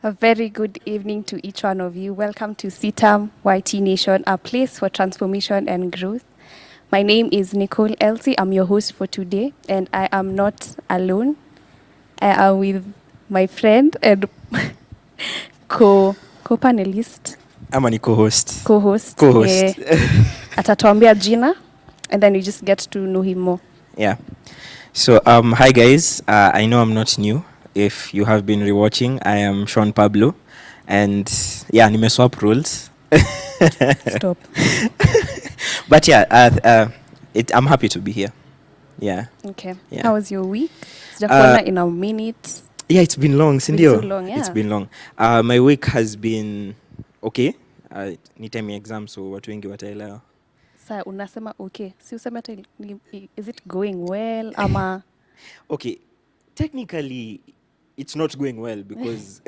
A very good evening to each one of you. Welcome to Citam YT Nation, a place for transformation and growth. My name is Nicole Elsie. I'm your host for today, and I am not alone. I am with my friend and co-panelist. I'm a co-host. Co-host. Atatuambia jina, and then you just get to know him more. Yeah. So, hi guys. I know I'm not new. If you have been rewatching, I am Sean Pablo, and yeah, nimeswap roles. Stop. But yeah, I'm happy to be here. Yeah. Okay. Yeah. How was your week? Sijakuona in a minute. Yeah, it's been long, Cindy. Too long, yeah. It's been long. My week has been okay. Anytime exam, so watu wengi wataelewa. Sa unasema okay. Si useme hata is it going well ama okay. Technically it's not going well because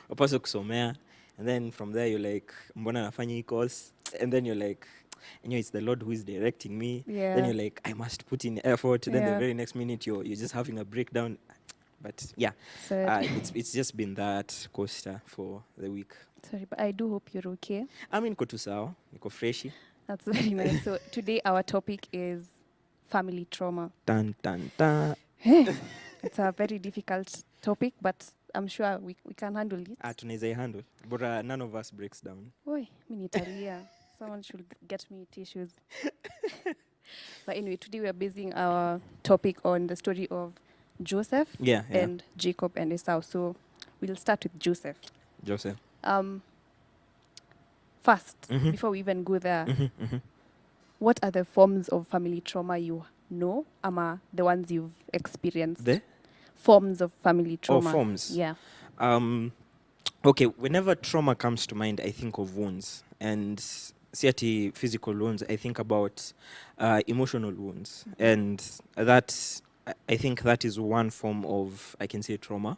wapaswa kusomea, and then from there you're like mbona nafanya hii course, and then you're like it's the Lord who is directing me. Yeah. Then you're like I must put in effort. Then the very next minute you're just having a breakdown. But yeah, it's just been that coaster for the week. Sorry, but I do hope you're okay. I mean, niko tu sawa, niko freshi. That's very nice. So today our topic is family trauma. Dun, dun, dun. It's a very difficult topic, but I'm sure we can handle it. Tunaweza handle, but none of us breaks down. Oi, mimi nitalia. Someone should get me tissues. But anyway, today we are basing our topic on the story of Joseph and Jacob and Esau. So we'll start with Joseph. First, before we even go there, what are the forms of family trauma you know, ama the ones you've experienced? The forms of family trauma. Oh, forms. Yeah. Okay, whenever trauma comes to mind, I think of wounds. And CRT physical wounds, I think about emotional wounds. And that, I think that is one form of, I can say, trauma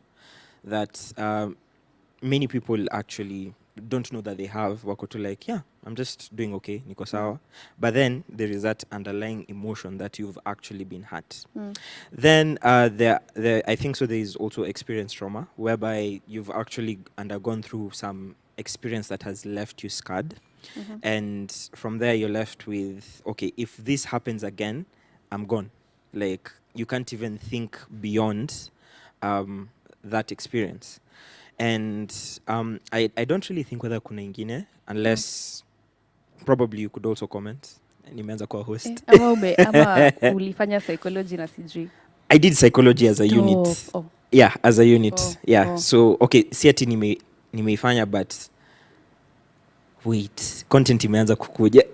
that many people actually don't know that they have. Wako tu like, yeah, I'm just doing okay, niko sawa. But then there is that underlying emotion that you've actually been hurt. Then I think so there is also experience trauma, whereby you've actually undergone through some experience that has left you scarred. And from there you're left with, okay, if this happens again, I'm gone. Like, you can't even think beyond that experience. And I don't really think whether kuna ingine, unless probably you could also comment. Nimeanza kwa host. Ama ulifanya psychology na sijui. I did psychology as a unit. Oh. Yeah, as a unit. So, okay, siati nimeifanya, but wait, content imeanza kukuja.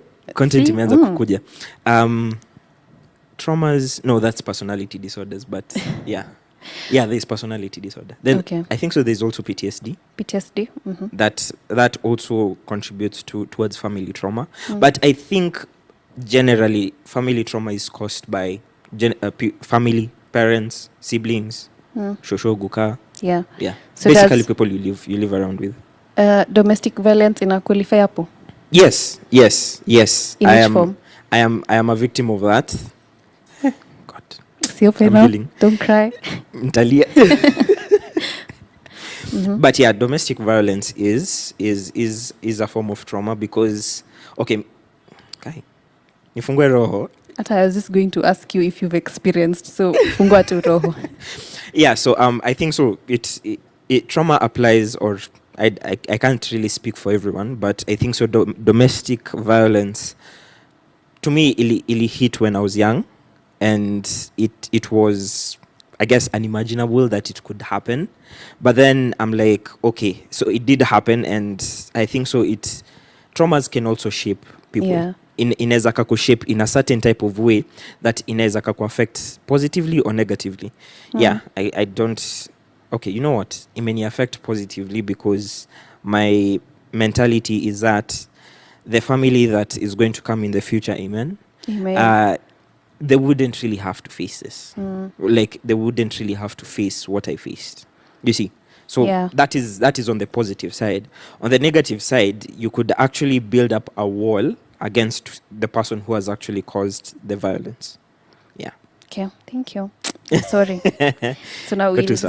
Traumas, no, that's personality disorders, but yeah, there's personality disorder. Then I think so there's also PTSD. That also contributes towards family trauma. But I think generally family trauma is caused by family, parents, siblings, shosho, guka. Yeah. So basically people you live around with. Domestic violence in a qualify hapo? Yes. In which form? I am a victim of that. Don't cry. But yeah, domestic violence is a form of trauma because nifungue roho. I was just going to ask you if you've experienced, so fungua tu roho. Yeah, so I think so it trauma applies, or I can't really speak for everyone, but I think so domestic violence to me it hit when I was young. And it was, I guess, unimaginable that it could happen. But then I'm like, okay, so it did happen. And I think so traumas can also shape people. Yeah. Inaweza shape in a certain type of way that inaweza affect positively or negatively. Yeah, I don't, okay, you know what? It may affect positively because my mentality is that the family that is going to come in the future, amen. They wouldn't really have to face this. Like, they wouldn't really have to face what I faced. You see? So that is on the positive side. On the negative side, you could actually build up a wall against the person who has actually caused the violence. Yeah. Okay, thank you. Sorry. So now we'll just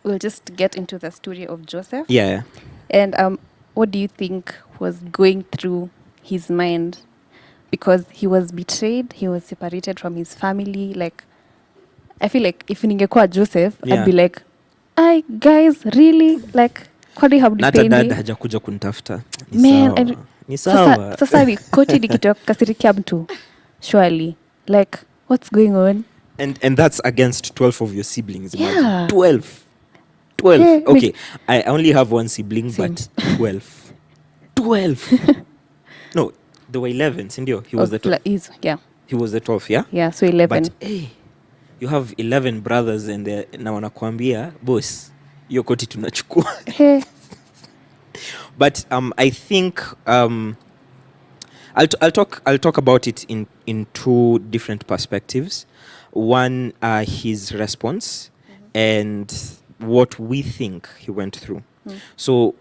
we'll just get into the story of Joseph. Yeah. And what do you think was going through his mind? Because he was betrayed, he was separated from his family. Like, I feel like if ningekuwa Joseph, Yeah. I'd be like, "Ay, guys, really? Like, kwani Na hata dad hamnipendi?" hajakuja kunitafuta. Ni Man, sawa. Ni Sasa, sawa. sasa rikoti nikitokasirikia mtu. Surely. Like, what's going on? And that's against 12 of your siblings. Imagine. Yeah. 12. 12. Hey, Okay, I only have one sibling, Same. but 12. 12. No, there were 11, sindio? He was the 12th. Yeah. He was the 12th, yeah? Yeah, so 11. But hey, you have 11 brothers and na wanakuambia, boss, hiyo koti tunachukua. Hey. But I think I'll talk about it in two different perspectives. One, his response, and what we think he went through. So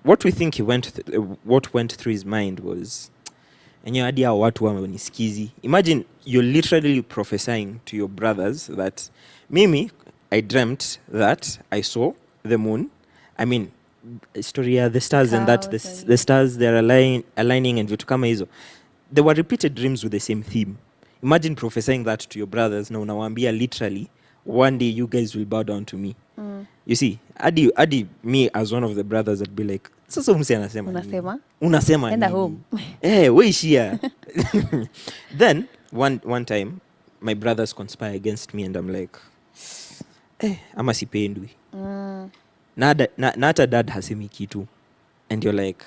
what we think what went through his mind was, enyewe hadi hao watu wanisikizi. Imagine you're literally prophesying to your brothers that mimi, I dreamt that I saw the moon. I mean, story ya the stars and that the stars they're aligning and vitu kama hizo. They were repeated dreams with the same theme. Imagine prophesying that to your brothers na unawaambia literally one day you guys will bow down to me. You see, adi me as one of the brothers I'd be like, sasa umse anasema nini? Unasema Enda nini? home. Weishia. Then one time my brothers conspire against me and I'm like, ama sipendwi. Na hata dad hasemi kitu. And you're like,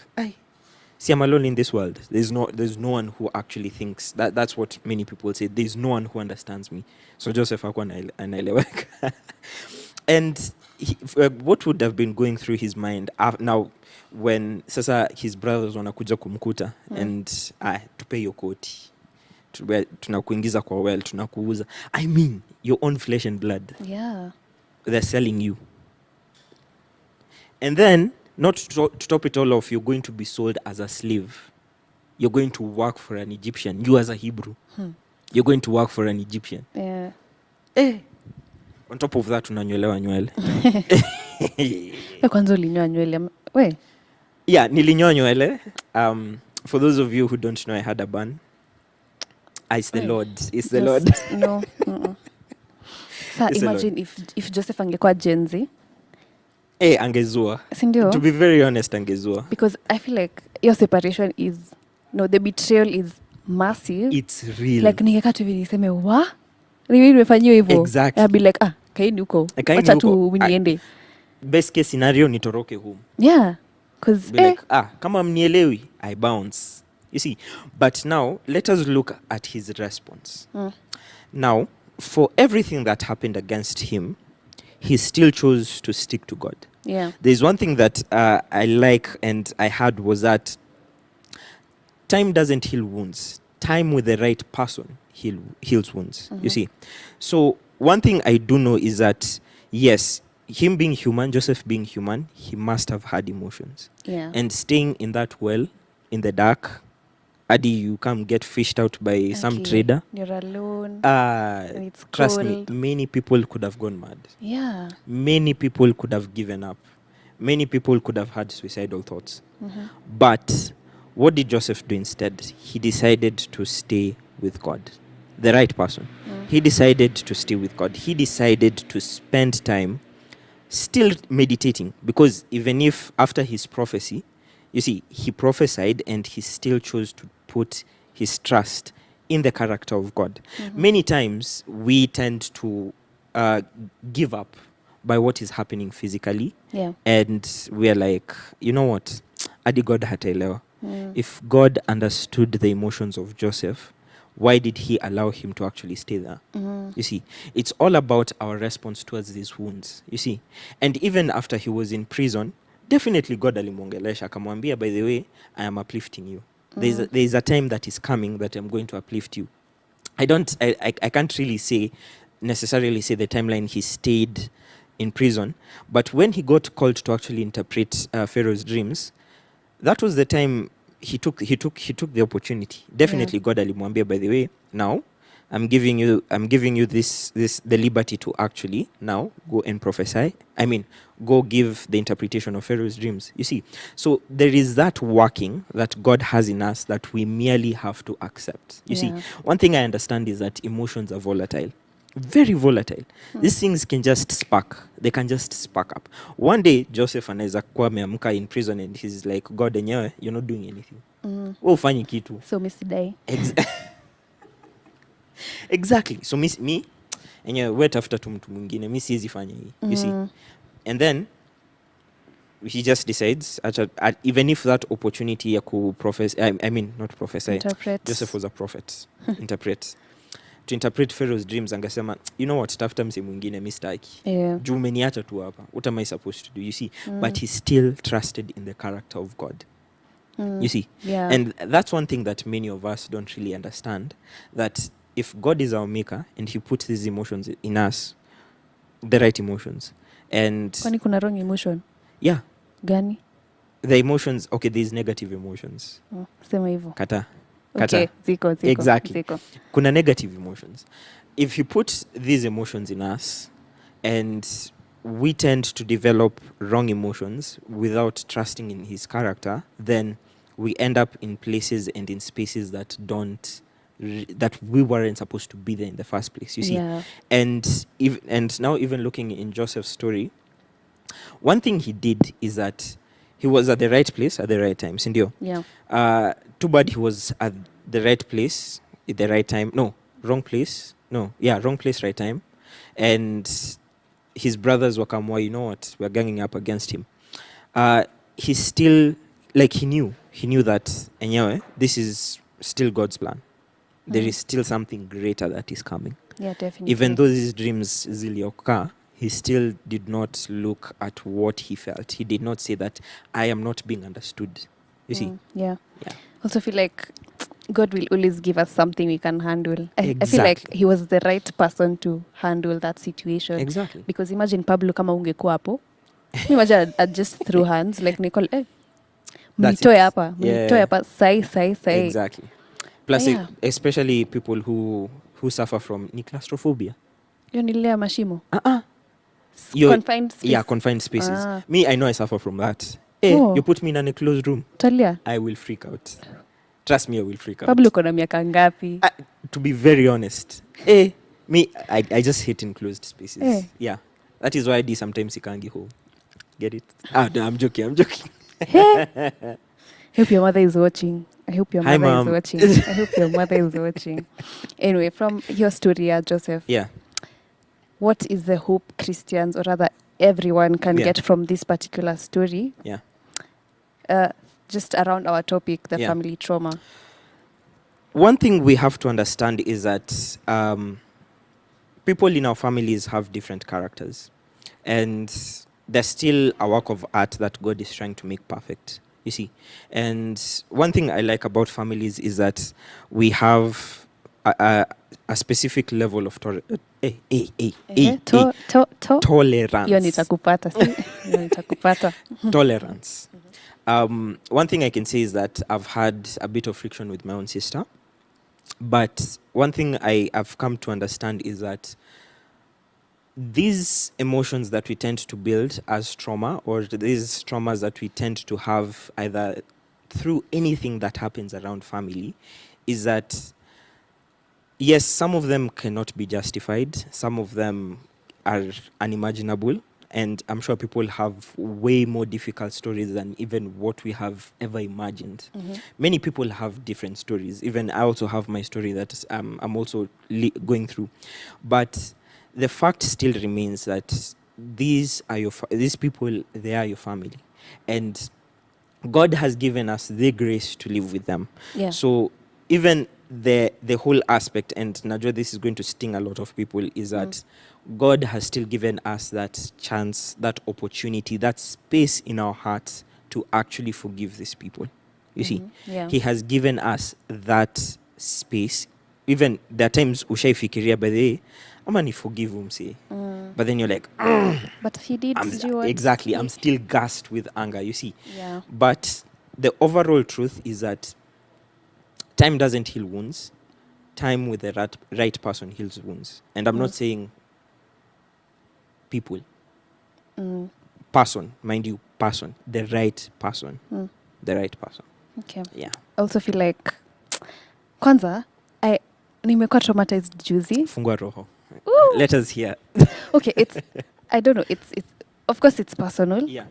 see, I'm alone in this world. There's no one who actually thinks. That's what many people say. There's no one who understands me. So Joseph hakuwa anaeleweka. And what would have been going through his mind now when sasa his brothers wanakuja kumkuta and tupe hiyo koti. Tunakuingiza kwa well, tunakuuza. I mean, your own flesh and blood. Yeah. They're selling you. And then, not to top it all off, you're going to be sold as a slave. You're going to work for an Egyptian. You as a Hebrew. You're going to work for an Egyptian. Yeah. On top of that, unanyolewa nywele. Kwanza ulinyoa nywele. We. Yeah, nilinyoa nywele. For those of you who don't know, I had a bun. It's the Lord. It's the Lord. No. Sa imagine if Joseph angekuwa Gen Z. Angezua. Sindio? To be very honest, angezua. Because I feel like your separation is, the betrayal is massive. It's real. Like ningekaa tu hivi niseme, wa? Nimefanyiwa hivyo. Exactly. I'd be like, kaeni huko. Wacha tu niende. Best case scenario, nitoroke home. Yeah. Because like, kama mnielewi, I bounce. You see, but now let us look at his response. Now, for everything that happened against him, he still chose to stick to God. Yeah. There's one thing that I like and I heard was that time doesn't heal wounds. Time with the right person heals wounds. You see. So one thing I do know is that, yes, him being human, Joseph being human, he must have had emotions. Yeah. And staying in that well, in the dark, Adi, you come get fished out by some trader. You're alone. And it's trust cold. me, many people could have gone mad. Yeah. Many people could have given up. Many people could have had suicidal thoughts. But what did Joseph do instead? He decided to stay with God. The right person. He decided to stay with God. He decided to spend time still meditating. Because even if after his prophecy, you see, he prophesied and he still chose to put his trust in the character of God. Many times we tend to give up by what is happening physically. Yeah. And we're like, you know what? Adi God hataelewa. If God understood the emotions of Joseph, why did he allow him to actually stay there? You see, it's all about our response towards these wounds. You see, and even after he was in prison, definitely God alimwongelesha akamwambia, by the way, I am uplifting you. There is a time that is coming that I'm going to uplift you. I can't really necessarily say the timeline he stayed in prison, but when he got called to actually interpret Pharaoh's dreams, that was the time he took the opportunity. Definitely God alimwambia, by the way, now I'm giving you this the liberty to actually now go and prophesy. I mean, go give the interpretation of Pharaoh's dreams. You see, so there is that working that God has in us that we merely have to accept. You see, one thing I understand is that emotions are volatile, very volatile. These things can just spark. They can just spark up. One day, Joseph anaweza kuwa ameamka in prison and he's like, God enyewe, you're not doing anything. Wewe ufanyi kitu. So misidai. Exactly. So me enyewe wewe tafuta tu mtu mwingine, mi siwezi fanya hii. You see. And then he just decides even if that opportunity ya ku prophesy, I mean not prophesy. Interpret. Joseph was a prophet. Interpret. To interpret Pharaoh's dreams, angesema, you know what, tafuta mse mwingine, mi sitaki. Juu umeniacha tu hapa. What am I supposed to do? You see. But he still trusted in the character of God. You see. And that's one thing that many of us don't really understand, that if God is our maker and he puts these emotions in us, the right emotions, and kwani kuna wrong emotion gani? The emotions, okay, these negative emotions. Sema hivyo. Kata. Okay, ziko. Exactly. Ziko. Kuna negative emotions. If he puts these emotions in us and we tend to develop wrong emotions without trusting in his character, then we end up in places and in spaces that that we weren't supposed to be there in the first place, you see. And now even looking in Joseph's story, one thing he did is that he was at the right place at the right time. Sindio? Too bad he was at the right place at the right time. No, wrong place. No, yeah, wrong place, right time. And his brothers were come, well, you know what, we're ganging up against him. He still, like, he knew that, anyway, this is still God's plan. There is still something greater that is coming. Yeah, definitely. Even though these dreams zilioka, he still did not look at what he felt. He did not say that I am not being understood. You see? Yeah. Also feel like God will always give us something we can handle. I feel like he was the right person to handle that situation. Exactly. Because imagine Pablo kama ungekuwa hapo. Imagine I'd just throw hands like Nicole. Mnitoe hapa. Sai. Exactly. Plus, especially people who suffer from claustrophobia. Hiyo ni ile mashimo. Confined space. Yeah, confined spaces. Me, I know I suffer from that. You put me in a closed room. Talia. I will freak out. Trust me, I will freak out. Pablo kona miaka ngapi? To be very honest, me, I just hate enclosed spaces. Yeah, that is why I sometimes ikangi home. Get it? No, I'm joking. I hope your mother is watching. Hi, Mom. I hope your mother is watching. Anyway, from your story, Joseph. Yeah. What is the hope Christians, or rather everyone, can get from this particular story? Yeah. Just around our topic, the family trauma. One thing we have to understand is that people in our families have different characters. And there's still a work of art that God is trying to make perfect, you see. And one thing I like about families is that we have a specific level of tolerance. Tolerance. One thing I can say is that I've had a bit of friction with my own sister. But one thing I've come to understand is that these emotions that we tend to build as trauma, or these traumas that we tend to have either through anything that happens around family, is that, yes, some of them cannot be justified. Some of them are unimaginable. And I'm sure people have way more difficult stories than even what we have ever imagined. Many people have different stories. Even I also have my story that I'm also going through. But the fact still remains that these people, they are your family. And God has given us the grace to live with them. Yeah. So even the whole aspect, and Najwa, this is going to sting a lot of people, is that God has still given us that chance, that opportunity, that space in our hearts to actually forgive these people. You see, He has given us that space. Even there are times ushaifikiria by the way, I'm gonna forgive umse. But then you're like, but he did. Exactly. I'm still gassed with anger, you see. Yeah. But the overall truth is that time doesn't heal wounds. time with the right person heals wounds. And I'm not saying people. Person, mind you, person. The right person. The right person. Okay. Yeah. I also feel like kwanza nimekuwa traumatized juzi. Fungua roho. Let us hear. Okay, it's I don't know, it's of course it's personal. Yeah.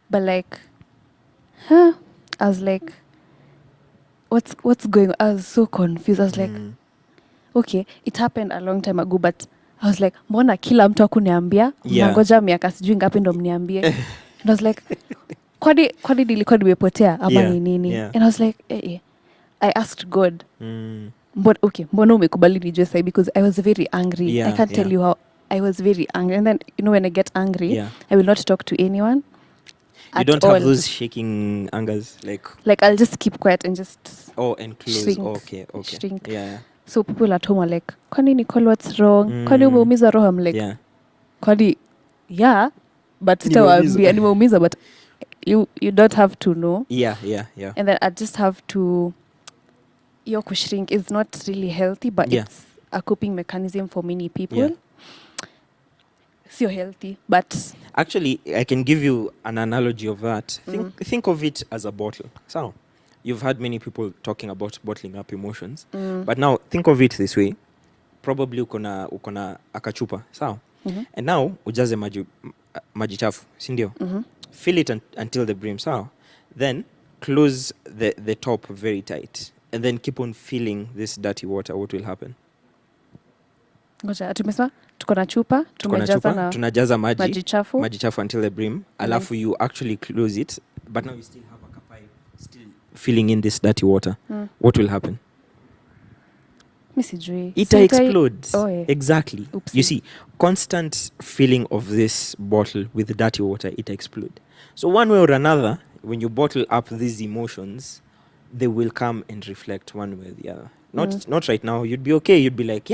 But like I was like what's going on? I was so confused. I was like okay, it happened a long time ago, but I was like mbona kila mtu akuniambia mnangoja miaka sijui ngapi ndo mniambie. And I was like kwani nilikuwa nimepotea ama ni nini? And I was like I asked God mbona umekubali nijue sahi, because I was very angry. I can't tell you how I was very angry. And then when I get angry, I will not talk to anyone. You don't have those shaking angers, like I'll just keep quiet and just and close. Shrink. Okay. Shrink. Yeah. So people at home are like, kwani Nicole, what's wrong? Kwani umeumiza roho? I'm like, kwani but sitawaambia nimeumiza, but you don't have to know. Yeah. And then I just have to your kushrink is not really healthy, but it's a coping mechanism for many people. So healthy, but actually I can give you an analogy of that. Think of it as a bottle. So you've heard many people talking about bottling up emotions, but now think of it this way. Probably ukona akachupa, sawa? And now ujaze maji chafu, si ndio? Fill it until the brim, sawa? Then close the top very tight and then keep on filling this dirty water. What will happen? Ngoja, tumesema tuko na chupa, tunajaza maji chafu until the brim, alafu you actually close it, but now you still have a kapai still filling in this dirty water. What will happen? It explodes. Exactly. Oopsie. You see, constant filling of this bottle with dirty water, it explodes. So one way or another, when you bottle up these emotions, they will come and reflect one way or the other. Not right now. You'd be okay. You'd be like,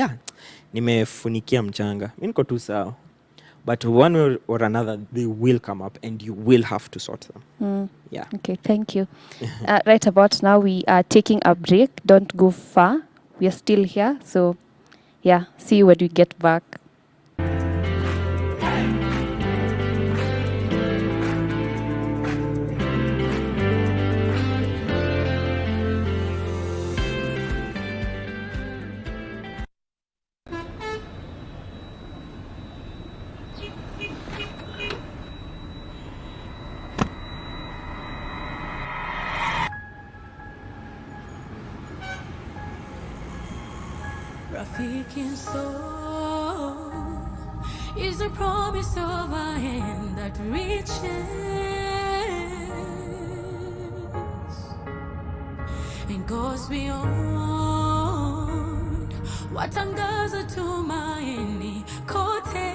nimefunikia mchanga. Mimi niko tu sawa. But one way or another, they will come up and you will have to sort them. Yeah. Okay, thank you. Right about now, we are taking a break. Don't go far. We are still here. So, see you when we get back. Rafiki soul is a promise of a hand that reaches and goes beyond what angaza tumaini kote.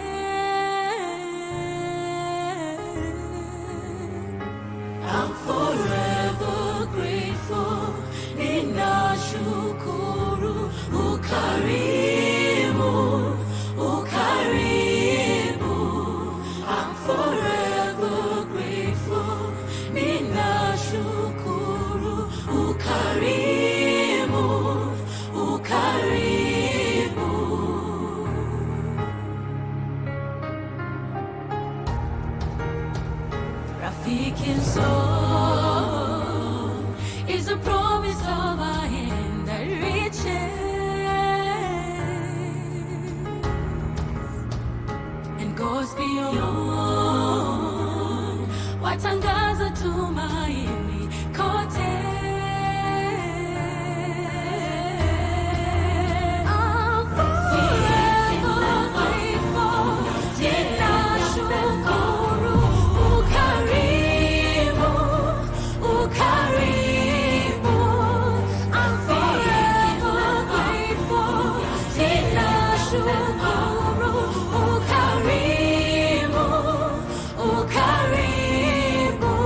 I'm forever grateful. Ninashukuru ukarimu, ukarimu. I'm forever grateful. Ninashukuru ukarimu, ukarimu. Rafiki soul is a promise of a hand that reaches and goes beyond watangaza tumaini kote. I'm forever grateful. Ninashukuru ukarimu, ukarimu. I'm forever grateful. Ninashukuru ukarimu, ukarimu.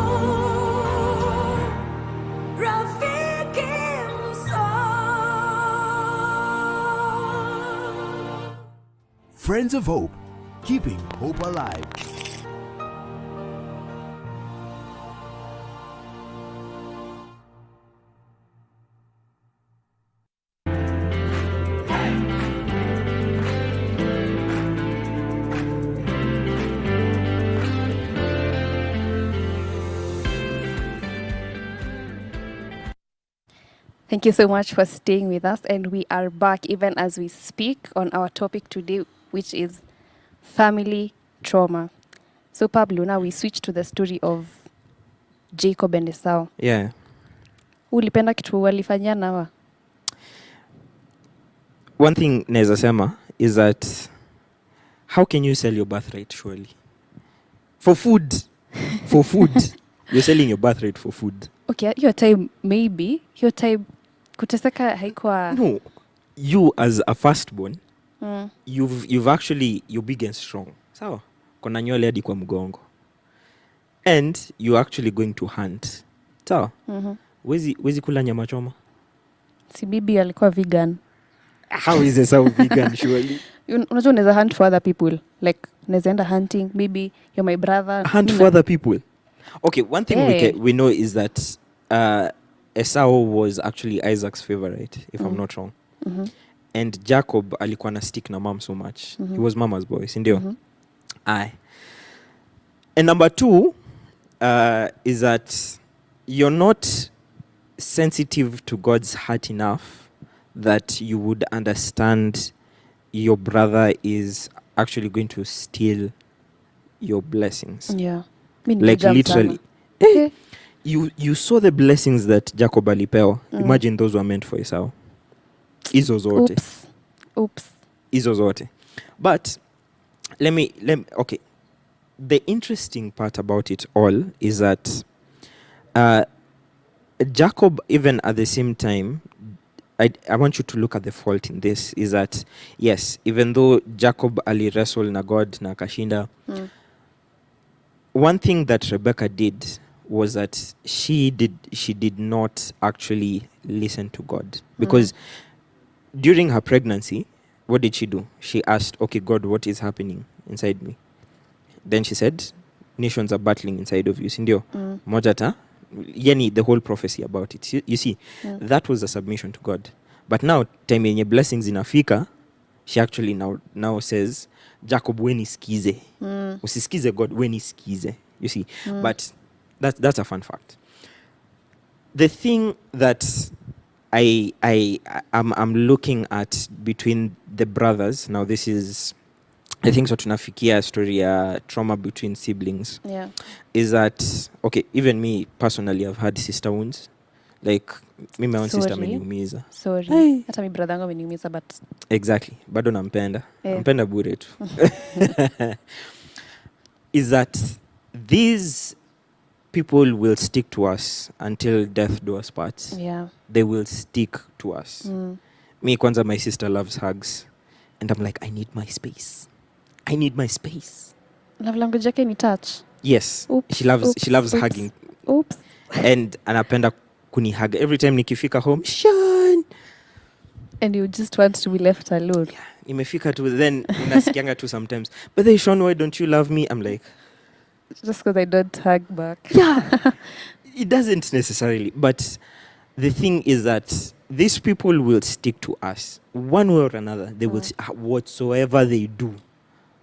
Rafiki msoul. Friends of Hope, keeping hope alive. Thank you so much for staying with us. And we are back even as we speak on our topic today, which is family trauma. So, Pablo, now we switch to the story of Jacob and Esau. Yeah. Ulipenda kitu walifanyana wa? One thing naweza sema is that how can you sell your birthright surely? For food. For food. You're selling your birthright for food. Okay, your time maybe. Your time kuteseka haikuwa. No. You as a firstborn, you've actually, you're big and strong. Sawa? Kona nywele hadi kwa mgongo. And you're actually going to hunt. Sawa? Wezi kula nyama choma? Si bibi alikuwa vegan. How is Esau vegan surely? Unajua unaweza hunt for other people. Like, unaweza enda hunting. Maybe you're my brother. Hunt for other people? Okay, one thing we know is that Esau was actually Isaac's favorite, if I'm not wrong. And Jacob alikuwa na stick na mom so much. He was mama's boy, sindio? Aye. And number 2 is that you're not sensitive to God's heart enough that you would understand your brother is actually going to steal your blessings. Yeah. Like literally. You saw the blessings that Jacob alipewa. Imagine those were meant for Esau. Hizo zote. Oops. Hizo zote. But let me okay. The interesting part about it all is that Jacob, even at the same time, I want you to look at the fault in this, is that yes, even though Jacob ali wrestle na God na kashinda, one thing that Rebecca did was that she did not actually listen to God, because during her pregnancy, what did she do? She asked, okay, God, what is happening inside me? Then she said, nations are battling inside of you. Sindio? Mojata, yani the whole prophecy about it. You see, that was a submission to God. But now, time yenye blessings inafika, she actually now says, Jacob, when iskize. Usisikize God, when iskize. You see, but that's a fun fact. The thing that I'm looking at between the brothers, now this is, I think so tunafikia story ya trauma between siblings. Yeah. Is that, okay, even me personally, I've had sister wounds. Like, me my own sister ameniumiza. Sorry. Hata mi brother yangu ameniumiza, but exactly. Bado nampenda. Nampenda bure tu. Is that these people will stick to us until death do us part. Yeah. They will stick to us. Me kwanza, my sister loves hugs. And I'm like, I need my space. I need my space. Love language yake ni touch. Yes. Oops, she loves hugging. Oops. And anapenda kuni hug. Every time nikifika home, Sean. And you just want to be left alone. Yeah. Nimefika tu, then unasikianga tu sometimes. But then, Sean, why don't you love me? I'm like, just because I don't hug back. Yeah. It doesn't necessarily. But the thing is that these people will stick to us. One way or another, they will whatsoever they do.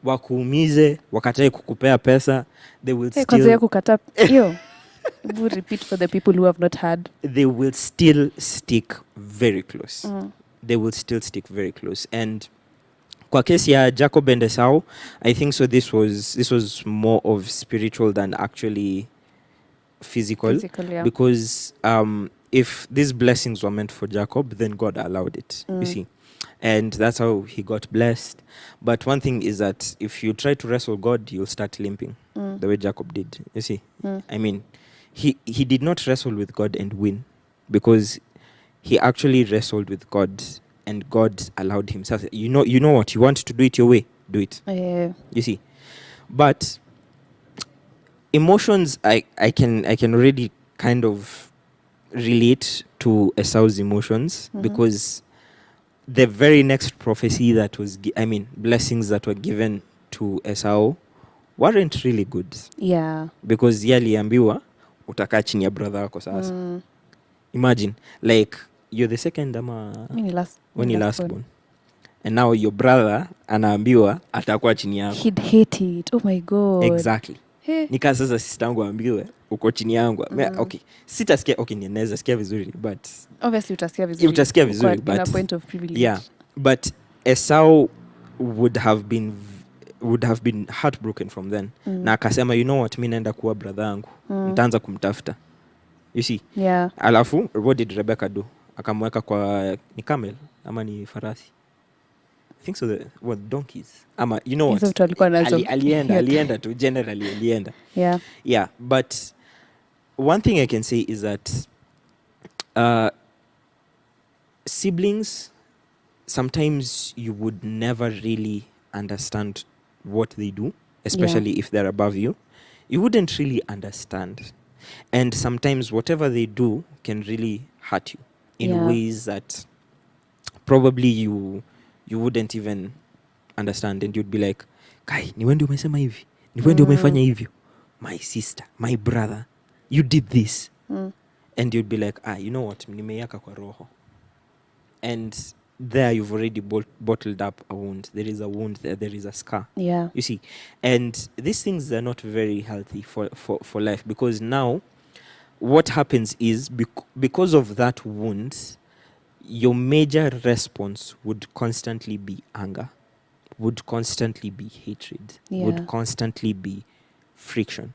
Wakuumize, wakatae kukupea pesa, they will still... Kwanza ya kukata, yo. We'll repeat for the people who have not heard. They will still stick very close. They will still stick very close. And kwa kesi ya Jacob and Esau, I think so this was more of spiritual than actually physical. Yeah. Because if these blessings were meant for Jacob, then God allowed it, you see. And that's how he got blessed. But one thing is that if you try to wrestle God, you'll start limping, the way Jacob did, you see. I mean, he did not wrestle with God and win, because he actually wrestled with God, and God allowed himself. You know what? You want to do it your way, do it. You see. But emotions, I can already kind of relate to Esau's emotions, because the very next prophecy that was, blessings that were given to Esau weren't really good. Yeah. Because yaliambiwa utakaa chini ya brother wako sasa. Imagine, like, you're the second when you last born. And now your brother anaambiwa atakuwa chini yako. He'd hate it. Oh my God. Exactly. Nika sasa sister yangu ambiwe uko chini yangu. Okay, sitasikia, okay, ninaweza sikia vizuri, but obviously utasikia vizuri. Utasikia vizuri, Uko in a but point of privilege. yeah, but Esau would have been heartbroken from then. Na akasema, you know what, mimi naenda kuwa brother yangu. Nitaanza kumtafuta. You see? Yeah. Alafu, what did Rebecca do? Akamweka kwa ni camel ama ni farasi? I think so, donkeys. Ama, you know what? Hizo alikuwa nazo. Alienda tu, generally alienda. Yeah. Yeah, but one thing I can say is that siblings, sometimes you would never really understand what they do, especially if they're above you. You wouldn't really understand. And sometimes whatever they do can really hurt you in ways that probably you wouldn't even understand. And you'd be like, Kai, ni wewe ndio umesema hivi? Ni wewe ndio umefanya hivyo? My sister, my brother, you did this. And you'd be like, you know what, nimeyaka kwa roho. And there you've already bottled up a wound. There is a wound there is a scar. Yeah. You see. And these things are not very healthy for life, because now what happens is because of that wound, your major response would constantly be anger, would constantly be hatred, would constantly be friction.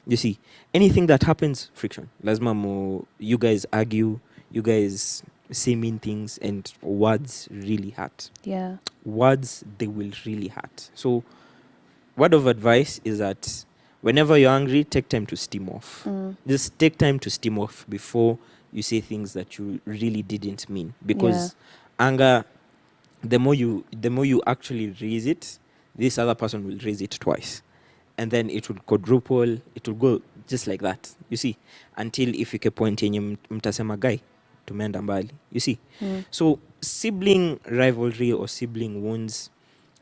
You see, anything that happens, friction. Lazima you guys argue, you guys say mean things, and words really hurt. Yeah. Words, they will really hurt. So, word of advice is that whenever you're angry, take time to steam off. Just take time to steam off before you say things that you really didn't mean. Because anger, the more you actually raise it, this other person will raise it twice. And then it will quadruple, it will go just like that. You see? Until ifike point yenye mtasema guy, tumeenda mbali. You see? So sibling rivalry or sibling wounds,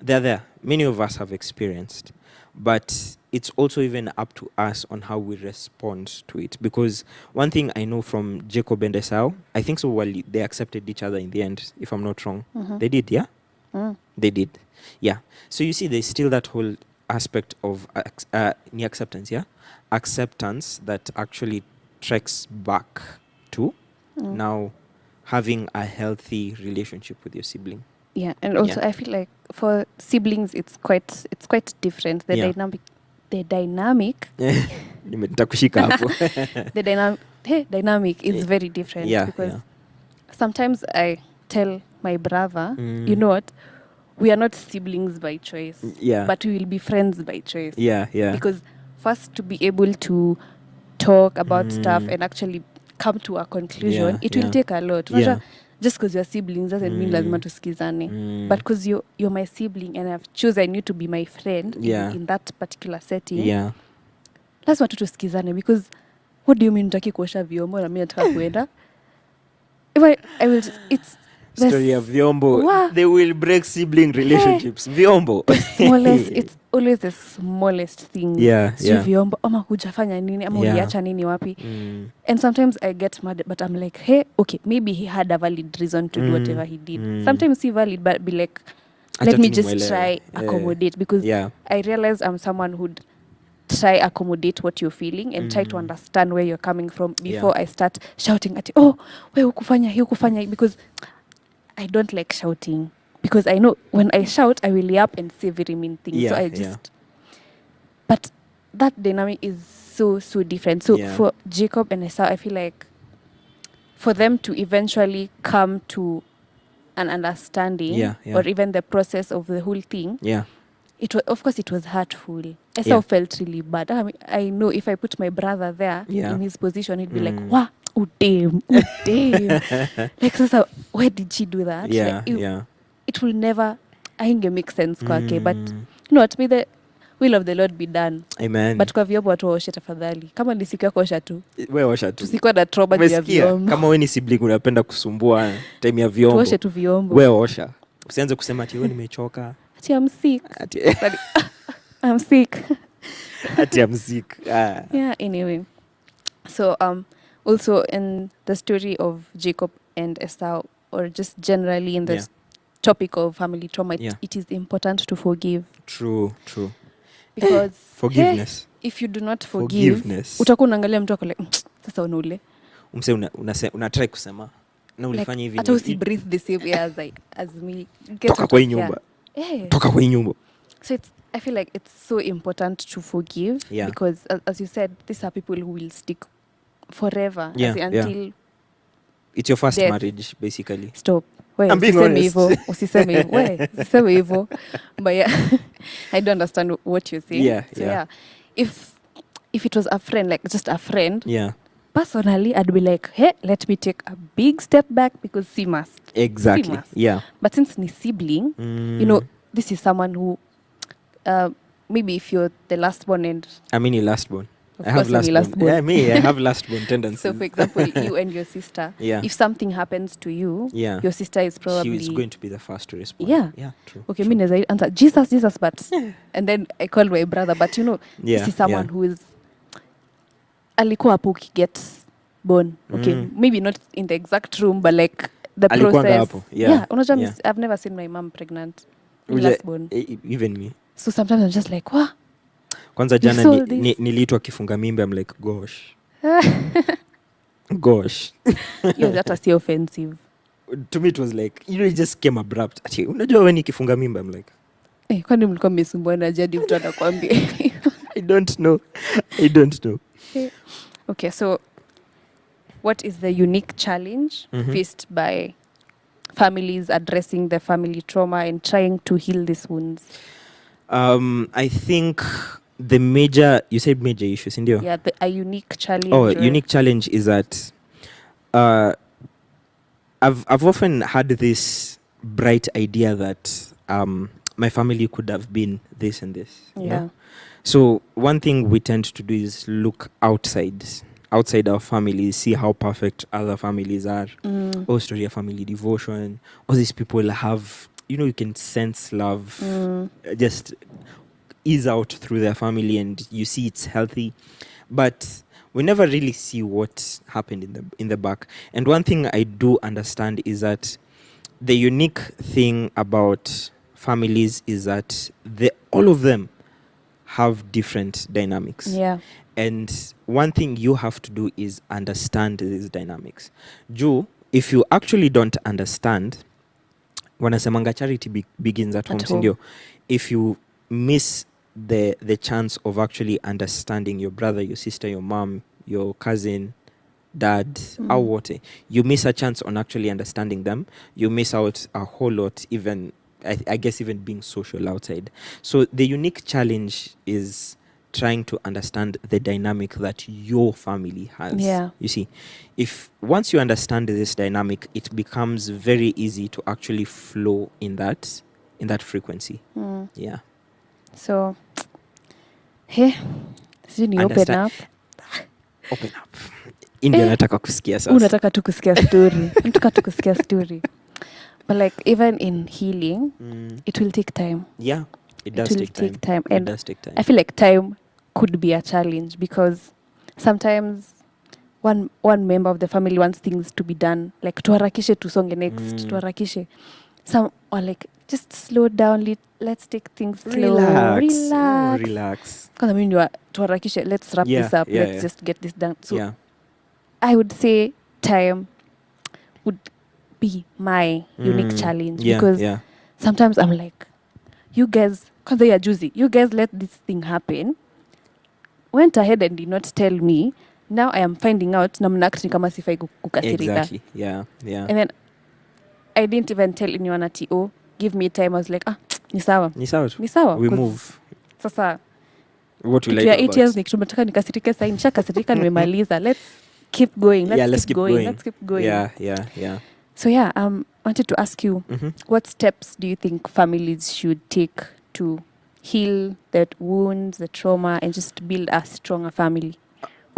they're there. Many of us have experienced. But it's also even up to us on how we respond to it. Because one thing I know from Jacob and Esau, I think so they accepted each other in the end, if I'm not wrong. They did, yeah? They did. Yeah. So you see, there's still that whole aspect of acceptance, yeah? Acceptance that actually tracks back to now having a healthy relationship with your sibling. Yeah, and also I feel like for siblings it's quite different. The dynamic Nimetakushika hapo. the dynamic is very different, because sometimes I tell my brother, you know what, we are not siblings by choice, but we will be friends by choice. Because first, to be able to talk about stuff and actually come to a conclusion, it will take a lot. Just because you're siblings doesn't mean lazima tusikizane. But because you're my sibling and I've chosen you to be my friend in that particular setting, lazima tu tusikizane. Because what do you mean utaki kuosha vyombo na mimi nataka kuenda? It's story of vyombo. They will break sibling relationships. Vyombo. It's always the smallest things. Vyombo, ama hujafanya nini, ama uliacha nini wapi. And sometimes I get mad, but I'm like, hey, okay, maybe he had a valid reason to do whatever he did. Sometimes he valid, but be like, let me just try accommodate. Because I realize I'm someone who'd try accommodate what you're feeling and try to understand where you're coming from before I start shouting at you, oh, we hukufanya hii, because I don't like shouting, because I know when I shout, I will yap and say very mean things. So I just... But that dynamic is so different. So for Jacob and Esau, I feel like for them to eventually come to an understanding or even the process of the whole thing, of course it was hurtful. Esau felt really bad. I know if I put my brother there in his position, he'd be like, wow, oh damn. Like, sasa, why did she do that? It will never, I think it makes sense kwake. But you know what, may the will of the Lord be done. Amen. But kwa vyombo watu waoshe tafadhali. Kama ni siku ya kuosha tu, wewe osha tu. Tusikuwa na trauma ya vyombo. Kama wewe ni sibling unapenda kusumbua time ya vyombo, tuoshe tu vyombo. Wewe osha. Usianze kusema ati wewe nimechoka. Ati I'm sick. I'm sick. Ati I'm sick. Yeah, anyway. So also in the story of Jacob and Esau, or just generally in this topic of family trauma, it is important to forgive. True. Because forgiveness. if you do not forgive, Forgiveness. utakuwa unaangalia mtu ako like sasa unaule. Umse una try kusema na ulifanya hivi. Hata usi breathe the same air as me. Get Toka out kwa of hii nyumba. here. Toka kwa hii nyumba. So I feel like it's so important to forgive because as you said, these are people who will stick forever until it's your first death. marriage basically. Stop. Wait, I'm being honest. Usiseme hivyo. Wait, usiseme hivyo. But yeah, I don't understand what you're saying. Yeah. If it was a friend, like just a friend, personally I'd be like, hey, let me take a big step back because she must. Exactly. She must. Yeah. But since ni sibling, you know, this is someone who, maybe if you're the last born and... I mean, your last born. I have last born. Yeah, me, I have last born tendencies. So, for example, you and your sister, if something happens to you, your sister is probably... She is going to be the first to respond. Yeah, true. Okay, me as I answer, Jesus, but... And then I call my brother, but you know, this is someone who is... Alikuwa hapo ukiget born. Okay, maybe not in the exact room, but like the process. Unajua, I've never seen my mom pregnant. Last born. Even me. So sometimes I'm just like, what? Kwanza jana niliitwa kifunga mimba. I'm like, gosh. Gosh. That was so offensive. To me it was like, it just came abrupt. Ati, unajua when kifunga mimba, I'm like, kwani mlikuwa mmesumbuana jadi mtu anakuambia? I don't know. Okay, so what is the unique challenge faced by families addressing the family trauma and trying to heal these wounds? I think the major, you said major issues, Indio? Yeah, a unique challenge. Oh, unique challenge is that I've often had this bright idea that my family could have been this and this. Yeah. So one thing we tend to do is look outside our families, see how perfect other families are. Oh, story of family devotion. All these people have, you can sense love just ease out through their family, and you see it's healthy. But we never really see what happened in the back. And one thing I do understand is that the unique thing about families is that all of them have different dynamics. Yeah. And one thing you have to do is understand these dynamics. If you actually don't understand, wanasemanga charity begins at home. Sindio? If you miss the chance of actually understanding your brother, your sister, your mom, your cousin, dad, or what, you miss a chance on actually understanding them. You miss out a whole lot, even I guess even being social outside. So the unique challenge is trying to understand the dynamic that your family has. Yeah. You see, once you understand this dynamic, it becomes very easy to actually flow in that frequency. Yeah. So, hey, you open up. Open up. India nataka kusikia sasa. Unataka tu kusikia story. Unataka tu kusikia story. But like even in healing, it will take time. Yeah, it does take time. And it does take time. I feel like time could be a challenge because sometimes one member of the family wants things to be done, like tuharakishe tusonge next, tuharakishe. Some are like, just slow down, let's take things slow. Relax. Because I mean, tuharakishe, let's wrap this up, let's just get this done. So I would say time would be my unique challenge because sometimes I'm like, you guys, because they are juicy, you guys let this thing happen, went ahead and did not tell me. Now I am finding out na mnakti kama sifai kukasirika. Exactly. Yeah. And then I didn't even tell anyone at give me time. I was like, ni sawa. We move. Sasa what will I do? 8 years nikitumnataka nikasirike sasa nishakasirika nimemaliza. Let's keep going. Let's keep going. Yeah. So I wanted to ask you, what steps do you think families should take to heal that wounds, the trauma, and just build a stronger family?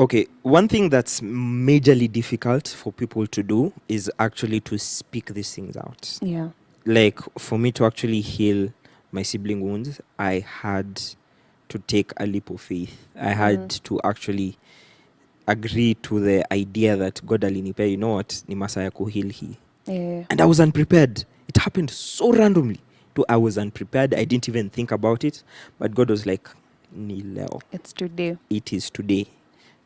Okay, one thing that's majorly difficult for people to do is actually to speak these things out. Yeah. Like, for me to actually heal my sibling wounds, I had to take a leap of faith. I had to actually agree to the idea that God alinipe, you know what, ni masaya kuheal hii. Yeah. And I was unprepared. It happened so randomly. I was unprepared. I didn't even think about it. But God was like, ni leo. It's today. It is today.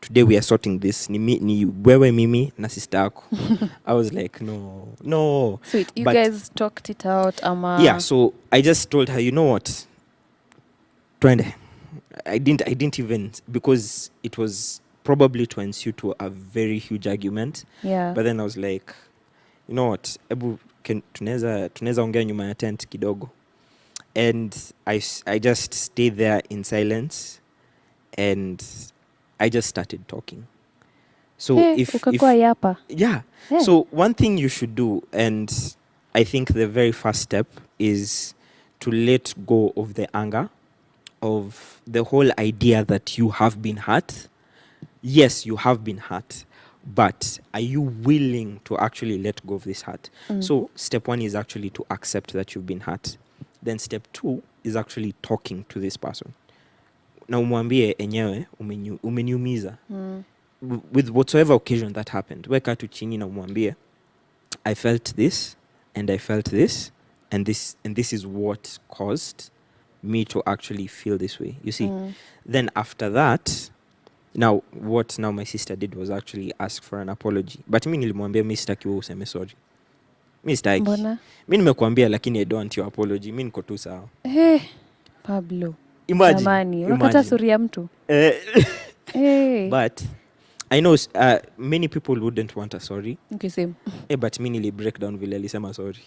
Today we are sorting this. Ni wewe mimi na sister yako. I was like, no. Sweet. You But guys talked it out, yeah, so I just told her, you know what? Twende. I didn't even, because it was probably to ensue to a very huge argument. Yeah. But then I was like, you know what? Ebu tunaweza ongea nyuma ya tent kidogo. And I just stayed there in silence and I just started talking. So ukakuwa yapa. yeah. So one thing you should do, and I think the very first step, is to let go of the anger, of the whole idea that you have been hurt. Yes, you have been hurt, but are you willing to actually let go of this hurt? So step 1 is actually to accept that you've been hurt. Then step 2 is actually talking to this person. Na umwambie enyewe umeniumiza. With whatsoever occasion that happened. Weka tu chini na umwambie, I felt this and I felt this and this is what caused me to actually feel this way. You see? Then after that, what my sister did was actually ask for an apology. But mi nilimwambia mi sitaki wewe useme sorry. Mi sitaki. Mbona? Mi nimekuambia lakini I don't want your apology. Mi niko tu sawa. Pablo. Imagine. Jamani, wakata suri ya mtu. But I know many people wouldn't want a sorry. Okay, same. But mi nili break down vile alisema sorry.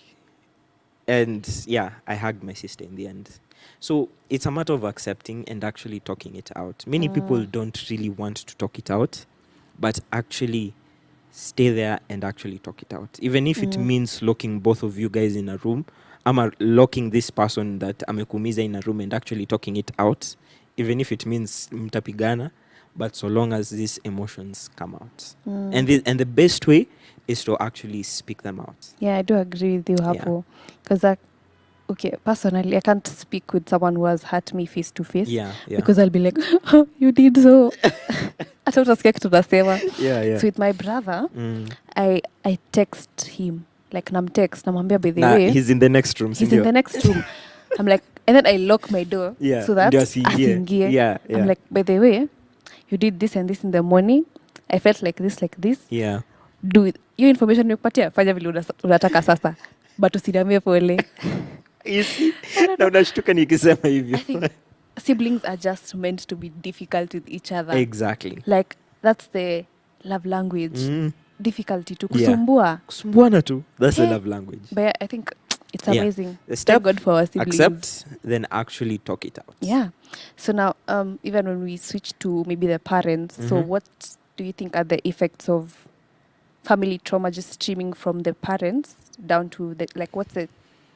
And yeah, I hugged my sister in the end. So it's a matter of accepting and actually talking it out. Many people don't really want to talk it out, but actually stay there and actually talk it out. Even if it means locking both of you guys in a room, locking this person that amekuumiza in a room and actually talking it out, even if it means mtapigana, but so long as these emotions come out. And the best way is to actually speak them out. Yeah, I do agree with you, Hapo. Because personally, I can't speak with someone who has hurt me face to face. Yeah. Because I'll be like, oh, you did so. Hata utasikia kitu nasema. Yeah. So with my brother, I text him. Like namwambia by the way. He's in the next room. He's in the next room. I'm like, and then I lock my door so that asingie. Yeah. I'm like, by the way, you did this and this in the morning. I felt like this. Yeah. Do it. Your information nikupatia, fanya vile unataka sasa. But usidamie pole. Na unashtuka nikisema hivyo. I think siblings are just meant to be difficult with each other. Exactly. Like, that's the love language. Difficulty to kusumbua. Kusumbuana tu. That's the love language. But I think it's amazing. The step, thank God for our siblings. accept, then actually talk it out. Yeah. So now, even when we switch to maybe the parents, so what do you think are the effects of family trauma just streaming from the parents down to what's the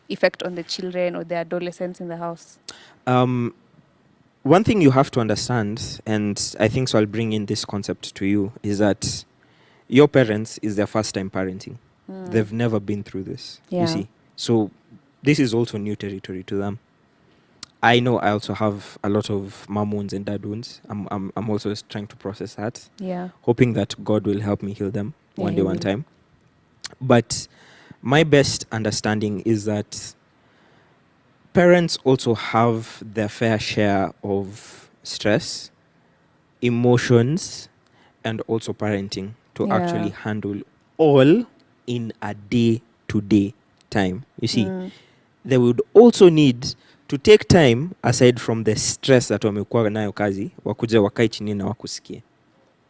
effect on the children or the adolescents in the house? One thing you have to understand, and I think so I'll bring in this concept to you, is that your parents is their first time parenting. They've never been through this, you see. So this is also new territory to them. I know I also have a lot of mom wounds and dad wounds. I'm also trying to process that. Yeah. Hoping that God will help me heal them one day, He one will. time. But my best understanding is that parents also have their fair share of stress, emotions, and also parenting to actually handle all in a day-to-day time. You see, they would also need to take time aside from the stress that wamekuwa nayo kazi, wakuja wakai chini na wakusikie.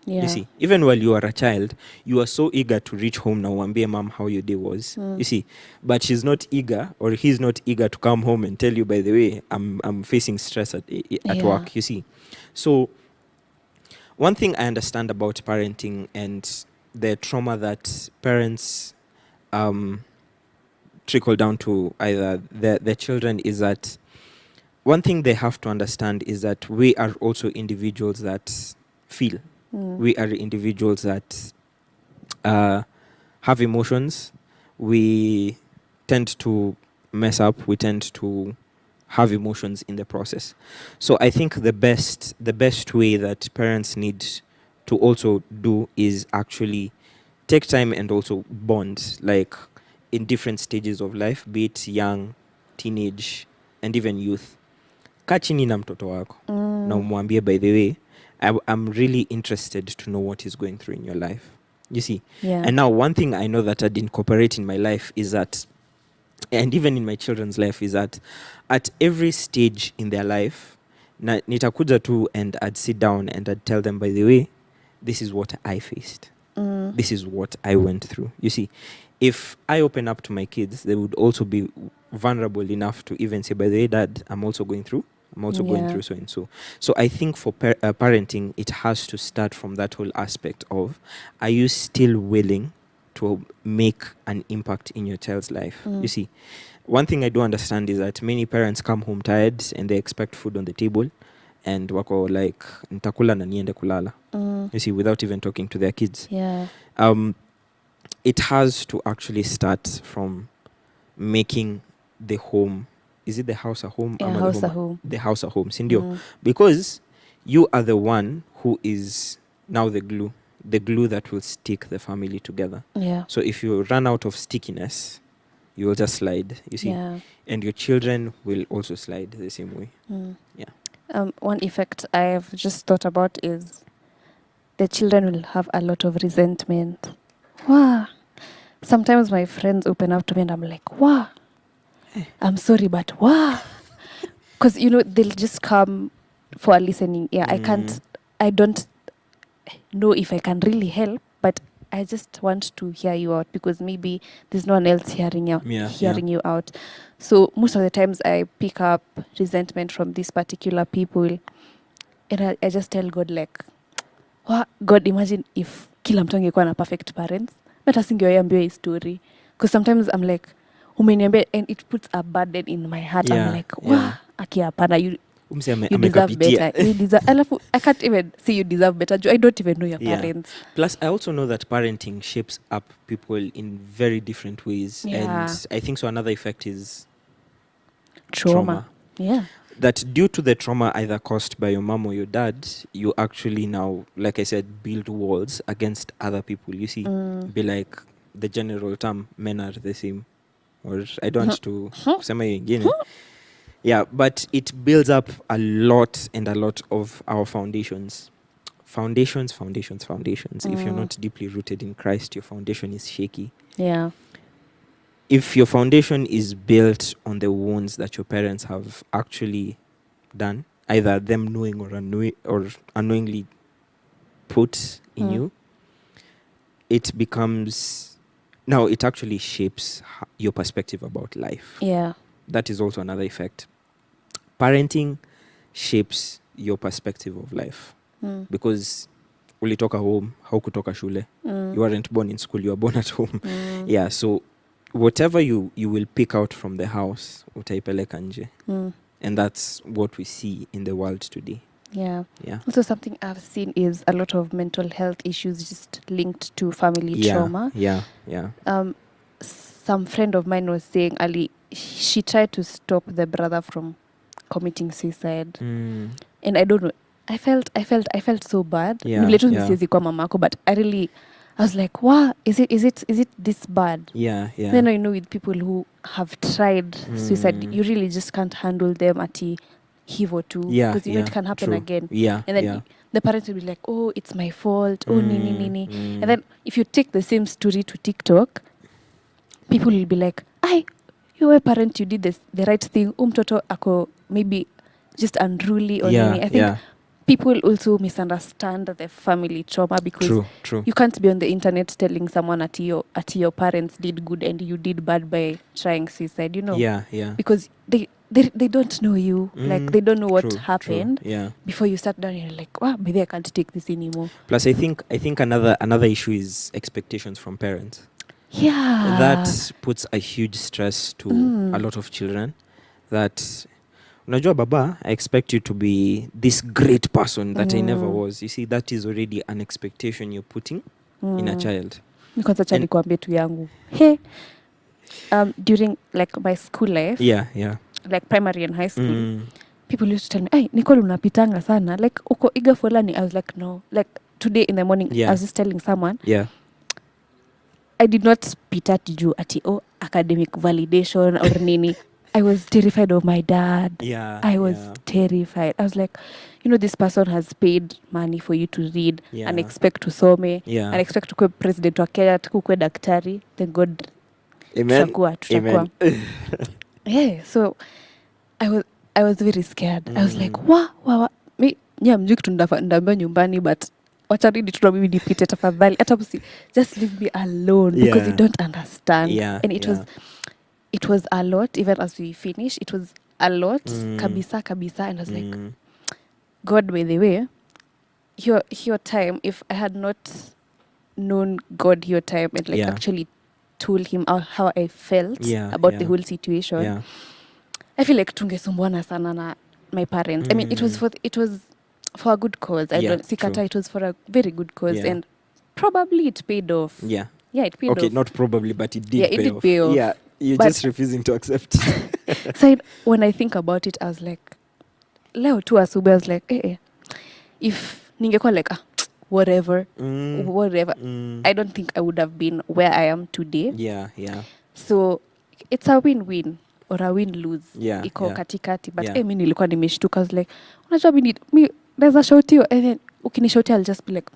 Yeah. You see, even while you are a child, you are so eager to reach home now and mom how your day was. You see, but she's not eager, or he's not eager to come home and tell you, by the way, I'm facing stress at work. You see, so one thing I understand about parenting and the trauma that parents trickle down to either their children is that one thing they have to understand is that we are also individuals that feel. We are individuals that have emotions. We tend to mess up. We tend to have emotions in the process. So I think the best way that parents need to also do is actually take time and also bond, like in different stages of life, be it young, teenage, and even youth. kaa chini na mtoto wako na umwambie, by the way, I'm really interested to know what he's going through in your life. You see? Yeah. And now one thing I know that I'd incorporate in my life is that, and even in my children's life, is that at every stage in their life, nitakuja tu and I'd sit down and I'd tell them, by the way, this is what I faced. This is what I went through. You see, if I open up to my kids, they would also be vulnerable enough to even say, by the way, Dad, I'm also going through going through so and so. So I think for parenting, it has to start from that whole aspect of, are you still willing to make an impact in your child's life? You see, one thing I do understand is that many parents come home tired and they expect food on the table and wako like, nitakula na niende kulala. You see, without even talking to their kids. Yeah. It has to actually start from making the home, is it the house a home? Yeah, house a home. The house a home, sindio? Because you are the one who is now the glue that will stick the family together. Yeah. So if you run out of stickiness, you will just slide, you see. Yeah. And your children will also slide the same way. Yeah. One effect I've just thought about is the children will have a lot of resentment. Wow. Sometimes my friends open up to me and I'm like, wow, I'm sorry, but wow. Because, they'll just come for a listening ear. I don't know if I can really help, but I just want to hear you out because maybe there's no one else hearing you out. So most of the times I pick up resentment from these particular people and I just tell God like, wow, God, imagine if kila mtu angekuwa na perfect parents. Hata singewaambia hii story. Because sometimes I'm like, umeniambia, and it puts a burden in my heart. Yeah, I'm like, wow, aki hapana, you deserve amekapitia. better. I can't even say you deserve better. I don't even know your parents. Plus, I also know that parenting shapes up people in very different ways. Yeah. And I think so another effect is Trauma. Yeah. That due to the trauma either caused by your mom or your dad, you actually now, like I said, build walls against other people. You see, be like the general term, men are the same. Or I don't want to kusema ingine. Yeah, but it builds up a lot of our foundations. Foundations. If you're not deeply rooted in Christ, your foundation is shaky. Yeah. If your foundation is built on the wounds that your parents have actually done, either them knowing or unknowingly put in you, it becomes, now it actually shapes your perspective about life. Yeah. That is also another effect. Parenting shapes your perspective of life. Because ulitoka home, haukutoka shule. You weren't born in school, you were born at home. Yeah, so whatever you will pick out from the house, utaipeleka nje. And that's what we see in the world today. Yeah. Yeah. Also, something I've seen is a lot of mental health issues just linked to family trauma. Yeah. Some friend of mine was saying, Ali, she tried to stop the brother from committing suicide. And I don't know. I felt so bad. Yeah. But I was like, wow, is it this bad? Yeah. Then I know with people who have tried suicide, you really just can't handle them at hivo too. Yeah. Because it can happen again. Yeah. And then the parents will be like, oh, it's my fault. Oh, nini. And then if you take the same story to TikTok, people will be like, you were a parent, you did the right thing. Mtoto ako maybe just unruly or nini. I think people also misunderstand the family trauma because True. you can't be on the internet telling someone at your parents did good and you did bad by trying suicide, Yeah. Because they don't know you. Like they don't know what happened. True. Yeah. Before you start down, you're like, wow, maybe I can't take this anymore. Plus, I think another issue is expectations from parents. Yeah. That puts a huge stress to a lot of children. That, unajua baba, I expect you to be this great person that I never was. You see, that is already an expectation you're putting in a child. Because acha nikwambie tu yangu. Hey, during like my school life. Yeah. Like primary and high school. People used to tell me, hey, Nicole unapitanga sana. Like, uko iga fulani. I was like, no. Like, today in the morning, I was just telling someone. Yeah. I did not spit at you at academic validation or nini. I was terrified of my dad. Yeah. I was terrified. I was like, this person has paid money for you to read and expect to some Yeah. and expect to be president wa Kenya, tukue daktari. Thank God. Amen. Tutakuwa. Yeah, so I was very scared. I was like, wa. Mi mjui kitu ndaambia nyumbani, but wacha nini tuna mimi nipite tafadhali. Hata just leave me alone because you don't understand. Yeah. And it was a lot. Even as we finished, it was a lot. Kabisa. And I was like, God, by the way, your time, if I had not known God your time and actually told him how I felt about the whole situation, I feel like tungesumbuana sana na my parents. I mean, it was for a good cause. I don't see kata, it was for a very good cause, and probably it paid off. Yeah, it paid off. Okay, not probably, but it did. Yeah, it did pay off. Yeah, you're just refusing to accept. So when I think about it, I was like, leo tu asubuhi, I was like, if ningekuwa like whatever, I don't think I would have been where I am today. Yeah. So it's a win-win or a win-lose. Iko katikati, but mi nilikuwa nimeshtuka. I was like, unajua mi naweza shoutio, and then ukinishautia I'll just be like,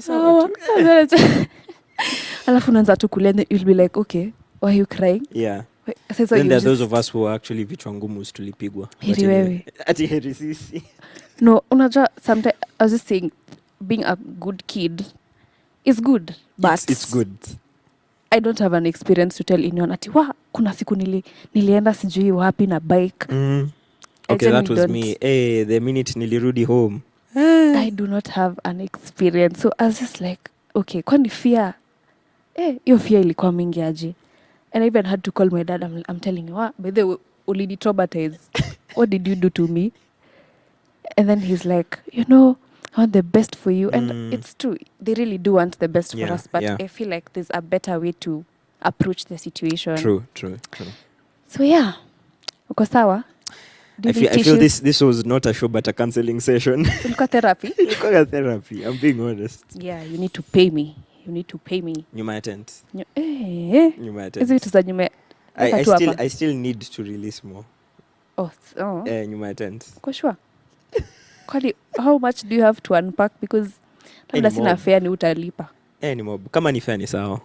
sawa. Alafu unaanza tu kulia, and you'll be like, okay, why are you crying? Yeah. So then there are those of us who are actually vichwa ngumu tulipigwa. Heri wewe. Ati heri sisi. No, unajua, sometimes I was just saying, being a good kid is good, but it's good. I don't have an experience to tell anyone ati kuna siku nilienda sijui wapi na bike. Okay, that was me. The minute nilirudi home. I do not have an experience. So I was just like, okay, kwani fear? Hiyo fear ilikuwa mingi aje. And I even had to call my dad. I'm telling you, by the way, ulini traumatized. What did you do to me? And then he's like, I want the best for you. And it's true. They really do want the best for us. But I feel like there's a better way to approach the situation. True. So yeah. Uko sawa? I feel this was not a show but a counseling session. Ulikuwa therapy? Ulikuwa therapy. I'm being honest. Yeah, you need to pay me. Nyuma ya tent. Nyuma ya tent. Hizi vitu za nyuma. I still need to release more. Nyuma ya tent. Kwa sure. Kwani, how much do you have to unpack? Because labda sina fare ni utalipa. Ni mob. Kama ni fare ni sawa.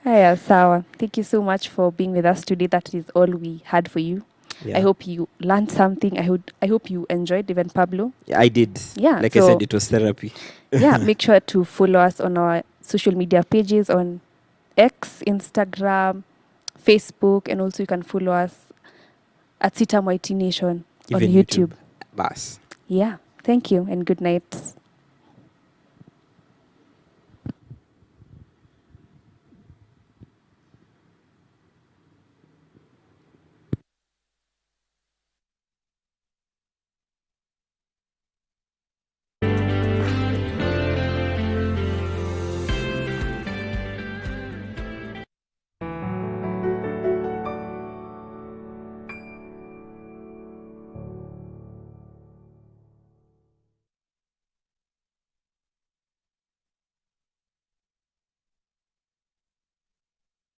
Haya, sawa. Thank you so much for being with us today. That is all we had for you. Yeah. I hope you learned something. I hope you enjoyed, even Pablo. Yeah, I did. Yeah. Like I said, it was therapy. Yeah, make sure to follow us on our social media pages on X, Instagram, Facebook, and also you can follow us at Citam YT Nation on YouTube. Bas. Yeah. Thank you and good night.